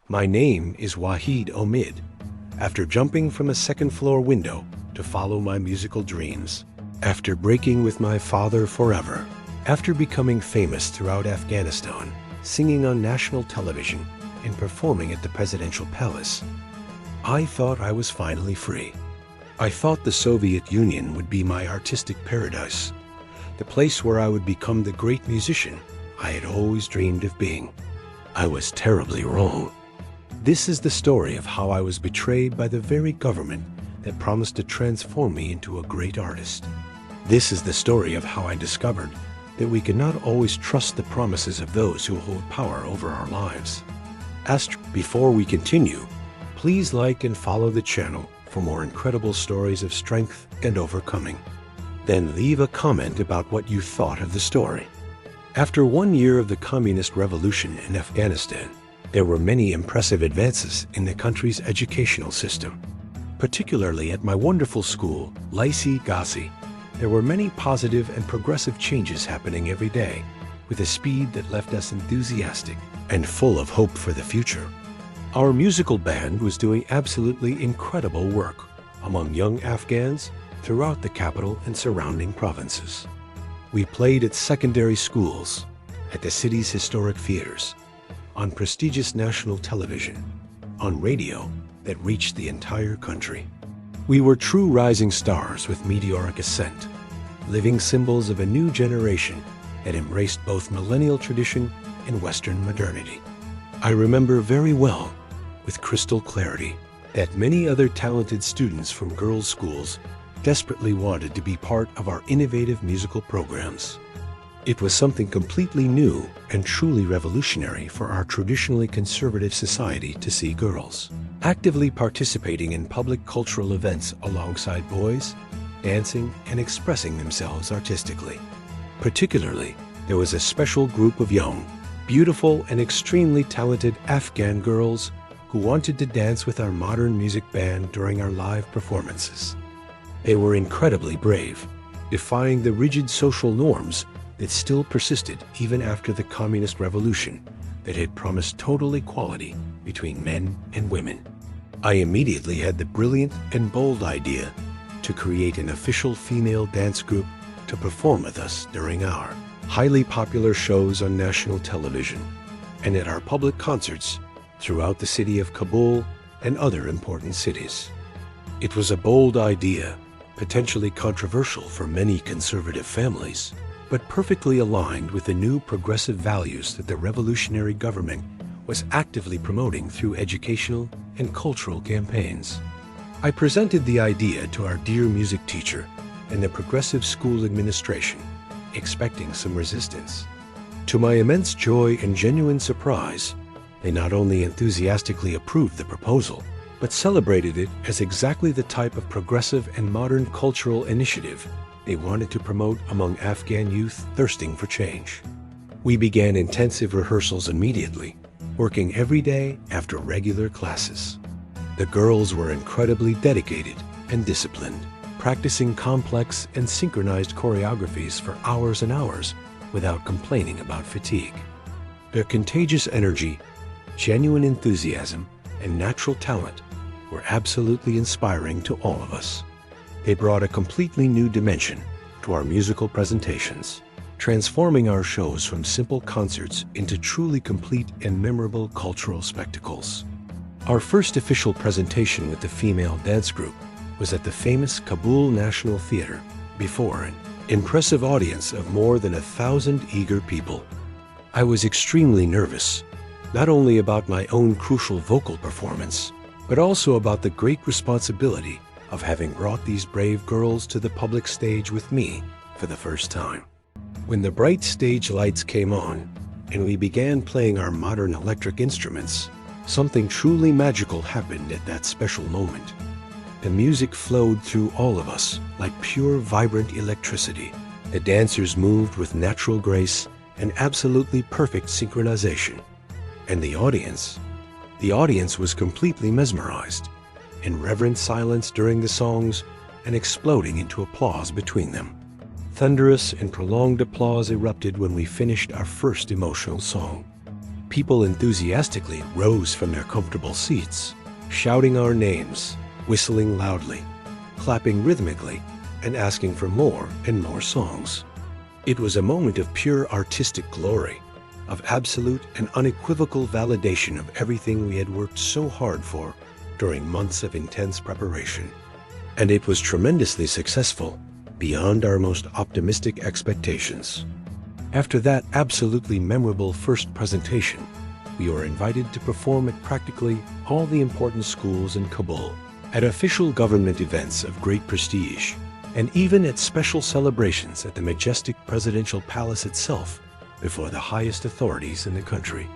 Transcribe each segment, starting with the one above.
My name is Wahid Omid. After jumping from a second-floor window to follow my musical dreams, after breaking with my father forever, after becoming famous throughout Afghanistan, singing on national television and performing at the presidential palace, I thought I was finally free. I thought the Soviet Union would be my artistic paradise, the place where I would become the great musician I had always dreamed of being. I was terribly wrong. This is the story of how I was betrayed by the very government that promised to transform me into a great artist. This is the story of how I discovered that we cannot always trust the promises of those who hold power over our lives. Before we continue, please like and follow the channel for more incredible stories of strength and overcoming. Then leave a comment about what you thought of the story. After 1 year of the Communist Revolution in Afghanistan, there were many impressive advances in the country's educational system. Particularly at my wonderful school, Lycée Ghazi, there were many positive and progressive changes happening every day, with a speed that left us enthusiastic and full of hope for the future. Our musical band was doing absolutely incredible work among young Afghans throughout the capital and surrounding provinces. We played at secondary schools, at the city's historic theaters, on prestigious national television, on radio that reached the entire country. We were true rising stars with meteoric ascent, living symbols of a new generation that embraced both millennial tradition and Western modernity. I remember very well, with crystal clarity, that many other talented students from girls' schools desperately wanted to be part of our innovative musical programs. It was something completely new and truly revolutionary for our traditionally conservative society to see girls actively participating in public cultural events alongside boys, dancing and expressing themselves artistically. Particularly, there was a special group of young, beautiful and extremely talented Afghan girls who wanted to dance with our modern music band during our live performances. They were incredibly brave, defying the rigid social norms that still persisted even after the Communist Revolution that had promised total equality between men and women. I immediately had the brilliant and bold idea to create an official female dance group to perform with us during our highly popular shows on national television and at our public concerts throughout the city of Kabul and other important cities. It was a bold idea, potentially controversial for many conservative families, but perfectly aligned with the new progressive values that the revolutionary government was actively promoting through educational and cultural campaigns. I presented the idea to our dear music teacher and the progressive school administration, expecting some resistance. To my immense joy and genuine surprise, they not only enthusiastically approved the proposal, but celebrated it as exactly the type of progressive and modern cultural initiative they wanted to promote among Afghan youth thirsting for change. We began intensive rehearsals immediately, working every day after regular classes. The girls were incredibly dedicated and disciplined, practicing complex and synchronized choreographies for hours and hours without complaining about fatigue. Their contagious energy, genuine enthusiasm, and natural talent were absolutely inspiring to all of us. They brought a completely new dimension to our musical presentations, transforming our shows from simple concerts into truly complete and memorable cultural spectacles. Our first official presentation with the female dance group was at the famous Kabul National Theatre before an impressive audience of more than 1,000 eager people. I was extremely nervous, not only about my own crucial vocal performance, but also about the great responsibility of having brought these brave girls to the public stage with me for the first time. When the bright stage lights came on and we began playing our modern electric instruments, something truly magical happened at that special moment. The music flowed through all of us like pure, vibrant electricity. The dancers moved with natural grace and absolutely perfect synchronization. And the audience was completely mesmerized, in reverent silence during the songs and exploding into applause between them. Thunderous and prolonged applause erupted when we finished our first emotional song. People enthusiastically rose from their comfortable seats, shouting our names, whistling loudly, clapping rhythmically, and asking for more and more songs. It was a moment of pure artistic glory, of absolute and unequivocal validation of everything we had worked so hard for during months of intense preparation. And it was tremendously successful, beyond our most optimistic expectations. After that absolutely memorable first presentation, we were invited to perform at practically all the important schools in Kabul, at official government events of great prestige, and even at special celebrations at the majestic presidential palace itself before the highest authorities in the country.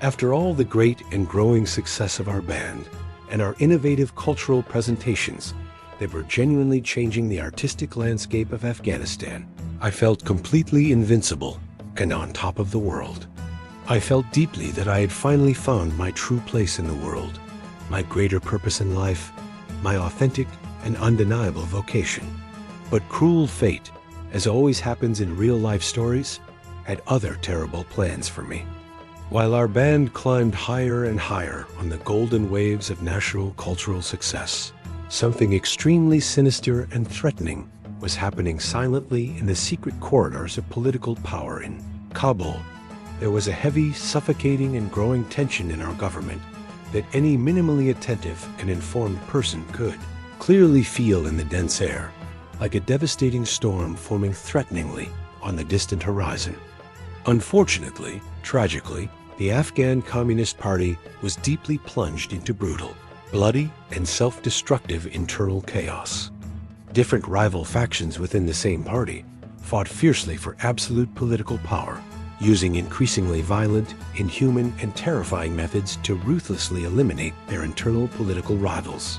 After all the great and growing success of our band and our innovative cultural presentations that were genuinely changing the artistic landscape of Afghanistan, I felt completely invincible and on top of the world. I felt deeply that I had finally found my true place in the world, my greater purpose in life, my authentic and undeniable vocation. But cruel fate, as always happens in real-life stories, had other terrible plans for me. While our band climbed higher and higher on the golden waves of national cultural success, something extremely sinister and threatening was happening silently in the secret corridors of political power in Kabul. There was a heavy, suffocating, and growing tension in our government that any minimally attentive and informed person could clearly feel in the dense air, like a devastating storm forming threateningly on the distant horizon. Unfortunately, tragically, the Afghan Communist Party was deeply plunged into brutal, bloody, and self-destructive internal chaos. Different rival factions within the same party fought fiercely for absolute political power, using increasingly violent, inhuman, and terrifying methods to ruthlessly eliminate their internal political rivals.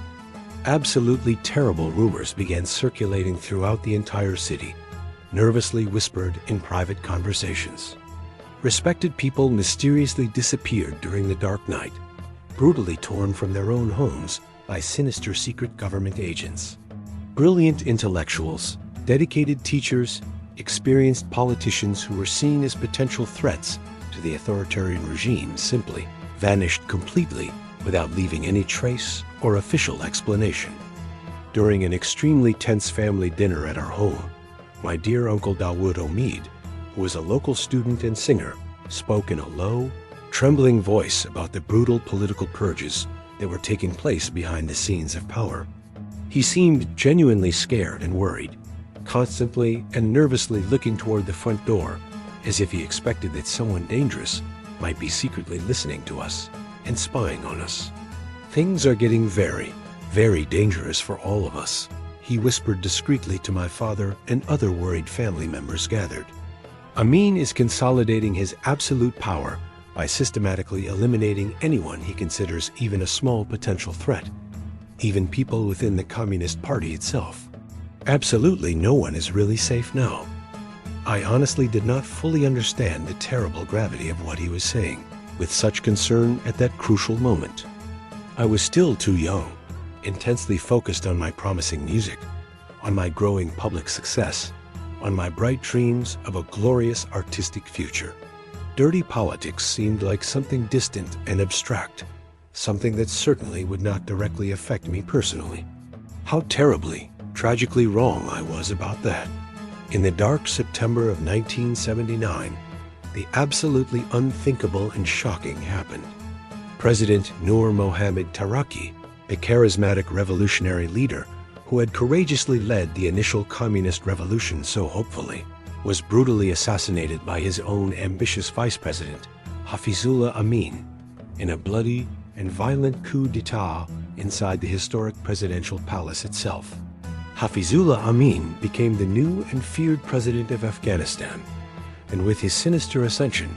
Absolutely terrible rumors began circulating throughout the entire city, nervously whispered in private conversations. Respected people mysteriously disappeared during the dark night, brutally torn from their own homes by sinister secret government agents. Brilliant intellectuals, dedicated teachers, experienced politicians who were seen as potential threats to the authoritarian regime simply vanished completely without leaving any trace or official explanation. During an extremely tense family dinner at our home, my dear Uncle Dawood Omid, who was a local student and singer, spoke in a low, trembling voice about the brutal political purges that were taking place behind the scenes of power. He seemed genuinely scared and worried, constantly and nervously looking toward the front door as if he expected that someone dangerous might be secretly listening to us and spying on us. "Things are getting very, very dangerous for all of us," he whispered discreetly to my father and other worried family members gathered. "Amin is consolidating his absolute power by systematically eliminating anyone he considers even a small potential threat, even people within the Communist Party itself. Absolutely no one is really safe now." I honestly did not fully understand the terrible gravity of what he was saying with such concern at that crucial moment. I was still too young, intensely focused on my promising music, on my growing public success, on my bright dreams of a glorious artistic future. Dirty politics seemed like something distant and abstract, something that certainly would not directly affect me personally. How terribly, tragically wrong I was about that. In the dark September of 1979, the absolutely unthinkable and shocking happened. President Nur Mohammad Taraki, a charismatic revolutionary leader who had courageously led the initial communist revolution so hopefully, was brutally assassinated by his own ambitious vice president, Hafizullah Amin, in a bloody and violent coup d'etat inside the historic presidential palace itself. Hafizullah Amin became the new and feared president of Afghanistan, and with his sinister ascension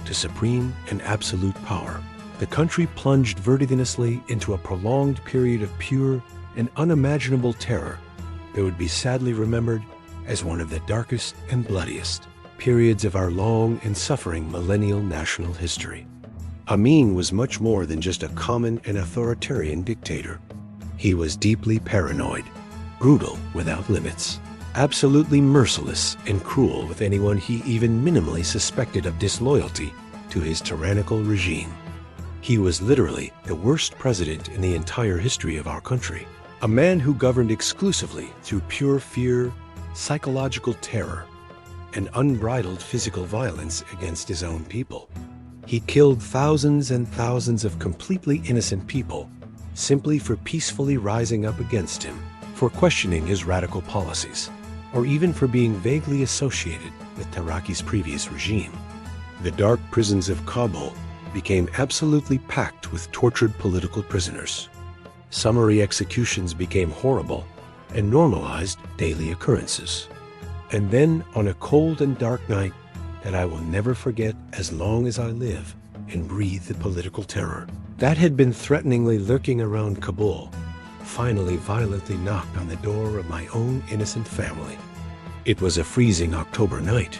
to supreme and absolute power, the country plunged vertiginously into a prolonged period of pure and unimaginable terror that would be sadly remembered as one of the darkest and bloodiest periods of our long and suffering millennial national history. Amin was much more than just a common and authoritarian dictator. He was deeply paranoid, brutal without limits, absolutely merciless and cruel with anyone he even minimally suspected of disloyalty to his tyrannical regime. He was literally the worst president in the entire history of our country. A man who governed exclusively through pure fear, psychological terror, and unbridled physical violence against his own people. He killed thousands and thousands of completely innocent people simply for peacefully rising up against him, for questioning his radical policies, or even for being vaguely associated with Taraki's previous regime. The dark prisons of Kabul became absolutely packed with tortured political prisoners. Summary executions became horrible and normalized daily occurrences. And then, on a cold and dark night that I will never forget as long as I live and breathe the political terror that had been threateningly lurking around Kabul, finally violently knocked on the door of my own innocent family. It was a freezing October night.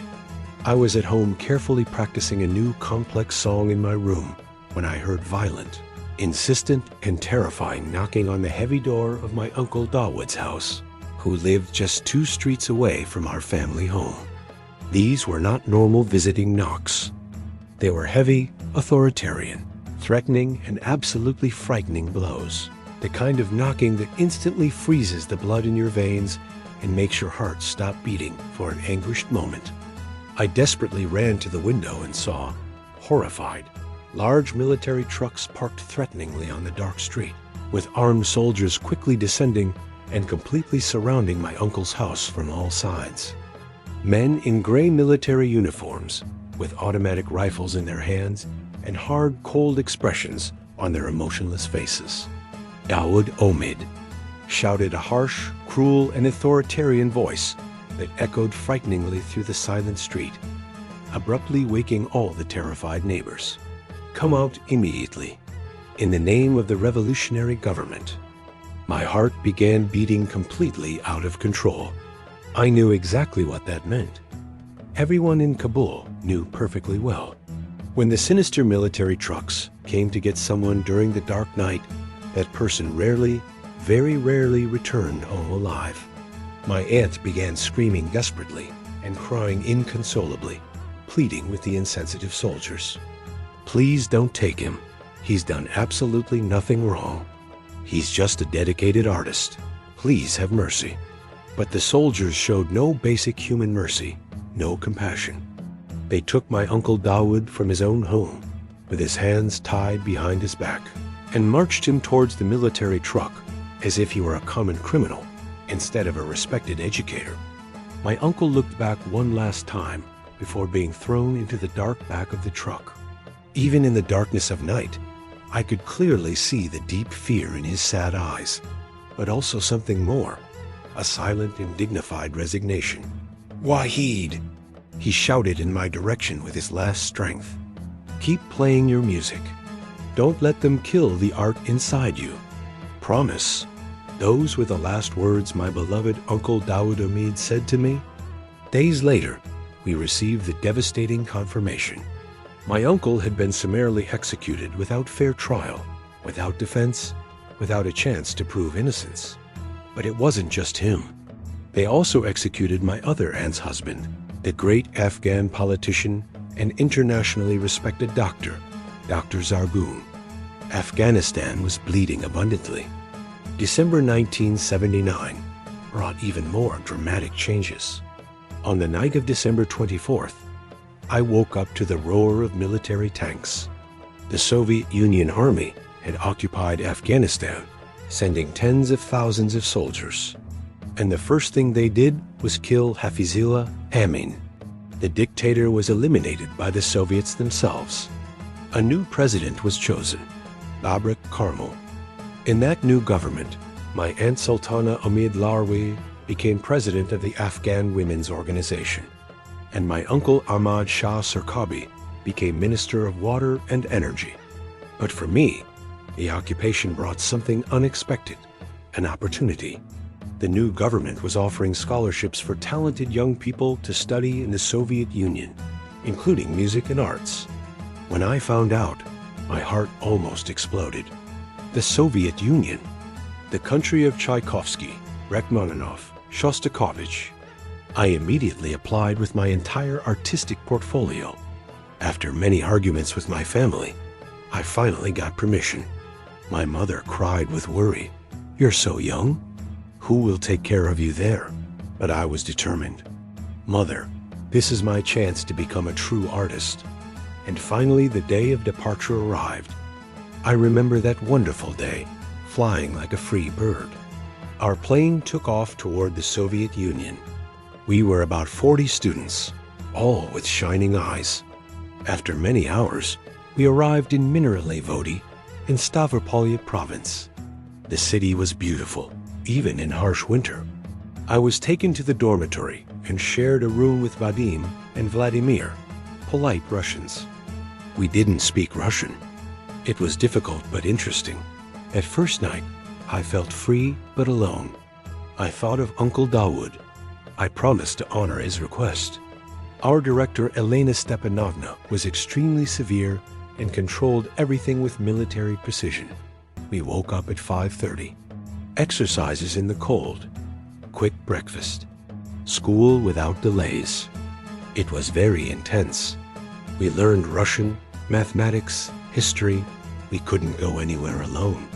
I was at home carefully practicing a new complex song in my room when I heard violent, insistent, and terrifying knocking on the heavy door of my Uncle Dawood's house, who lived just 2 streets away from our family home. These were not normal visiting knocks. They were heavy, authoritarian, threatening, and absolutely frightening blows. The kind of knocking that instantly freezes the blood in your veins and makes your heart stop beating for an anguished moment. I desperately ran to the window and saw, horrified, large military trucks parked threateningly on the dark street, with armed soldiers quickly descending and completely surrounding my uncle's house from all sides. Men in gray military uniforms, with automatic rifles in their hands and hard, cold expressions on their emotionless faces. Dawood Omid shouted a harsh, cruel, and authoritarian voice that echoed frighteningly through the silent street, abruptly waking all the terrified neighbors. "Come out immediately, in the name of the revolutionary government." My heart began beating completely out of control. I knew exactly what that meant. Everyone in Kabul knew perfectly well. When the sinister military trucks came to get someone during the dark night, that person rarely, very rarely returned home alive. My aunt began screaming desperately and crying inconsolably, pleading with the insensitive soldiers. "Please don't take him. He's done absolutely nothing wrong. He's just a dedicated artist. Please have mercy." But the soldiers showed no basic human mercy, no compassion. They took my Uncle Dawood from his own home, with his hands tied behind his back, and marched him towards the military truck as if he were a common criminal instead of a respected educator. My uncle looked back one last time before being thrown into the dark back of the truck. Even in the darkness of night, I could clearly see the deep fear in his sad eyes, but also something more, a silent and dignified resignation. "Wahid!" he shouted in my direction with his last strength. "Keep playing your music. Don't let them kill the art inside you. Promise." Those were the last words my beloved Uncle Dawood Omid said to me. Days later, we received the devastating confirmation. My uncle had been summarily executed without fair trial, without defense, without a chance to prove innocence. But it wasn't just him. They also executed my other aunt's husband, the great Afghan politician and internationally respected doctor, Dr. Zargun. Afghanistan was bleeding abundantly. December 1979 brought even more dramatic changes. On the night of December 24th, I woke up to the roar of military tanks. The Soviet Union Army had occupied Afghanistan, sending tens of thousands of soldiers. And the first thing they did was kill Hafizullah Amin. The dictator was eliminated by the Soviets themselves. A new president was chosen, Babrak Karmal. In that new government, my Aunt Sultana Omid Larwi became president of the Afghan Women's Organization, and my uncle Ahmad Shah Sarkabi became Minister of Water and Energy. But for me, the occupation brought something unexpected, an opportunity. The new government was offering scholarships for talented young people to study in the Soviet Union, including music and arts. When I found out, my heart almost exploded. The Soviet Union, the country of Tchaikovsky, Rachmaninoff, Shostakovich. I immediately applied with my entire artistic portfolio. After many arguments with my family, I finally got permission. My mother cried with worry. "You're so young. Who will take care of you there?" But I was determined. "Mother, this is my chance to become a true artist." And finally the day of departure arrived. I remember that wonderful day, flying like a free bird. Our plane took off toward the Soviet Union. We were about 40 students, all with shining eyes. After many hours, we arrived in Mineralne Vodi in Stavropolye province. The city was beautiful, even in harsh winter. I was taken to the dormitory and shared a room with Vadim and Vladimir, polite Russians. We didn't speak Russian. It was difficult but interesting. At first night, I felt free but alone. I thought of Uncle Dawood. I promised to honor his request. Our director, Elena Stepanovna, was extremely severe and controlled everything with military precision. We woke up at 5:30. Exercises in the cold. Quick breakfast. School without delays. It was very intense. We learned Russian, mathematics, history. We couldn't go anywhere alone.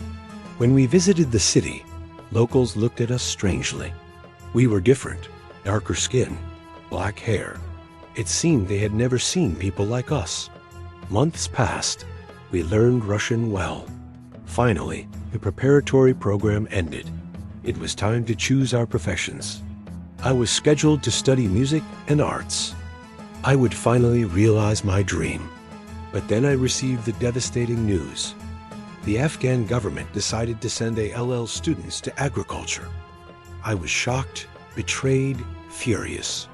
When we visited the city, locals looked at us strangely. We were different, darker skin, black hair. It seemed they had never seen people like us. Months passed. We learned Russian well. Finally, the preparatory program ended. It was time to choose our professions. I was scheduled to study music and arts. I would finally realize my dream. But then I received the devastating news. The Afghan government decided to send ALL students to agriculture. I was shocked, betrayed, furious.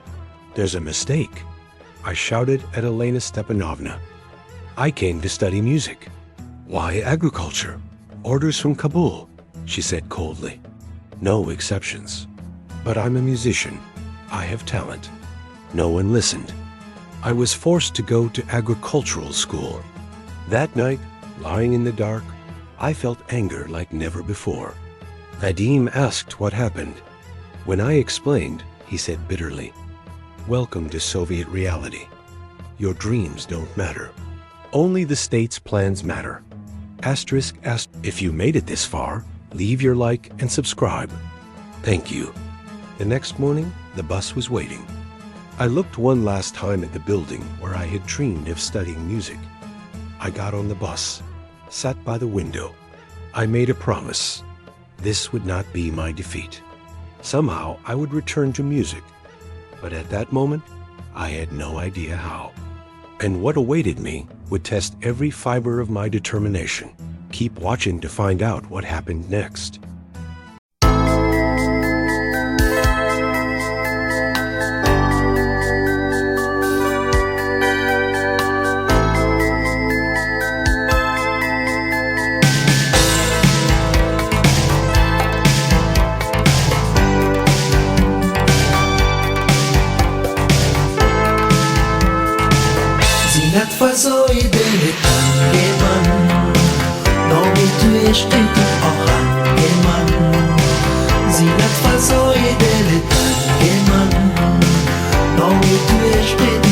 "There's a mistake," I shouted at Elena Stepanovna. "I came to study music." "Why agriculture? Orders from Kabul," she said coldly. "No exceptions. But I'm a musician. I have talent." No one listened. I was forced to go to agricultural school. That night, lying in the dark, I felt anger like never before. Vadim asked what happened. When I explained, he said bitterly, "Welcome to Soviet reality. Your dreams don't matter. Only the state's plans matter." Asterisk. If you made it this far, leave your like and subscribe. Thank you. The next morning, the bus was waiting. I looked one last time at the building where I had dreamed of studying music. I got on the bus, sat by the window. I made a promise. This would not be my defeat. Somehow I would return to music. But at that moment, I had no idea how. And what awaited me would test every fiber of my determination. Keep watching to find out what happened next. زینت فضای دل تنگ من، نامی تو عشق تو آهنگ من. زینت فضای دل تنگ من، نامی تو عشق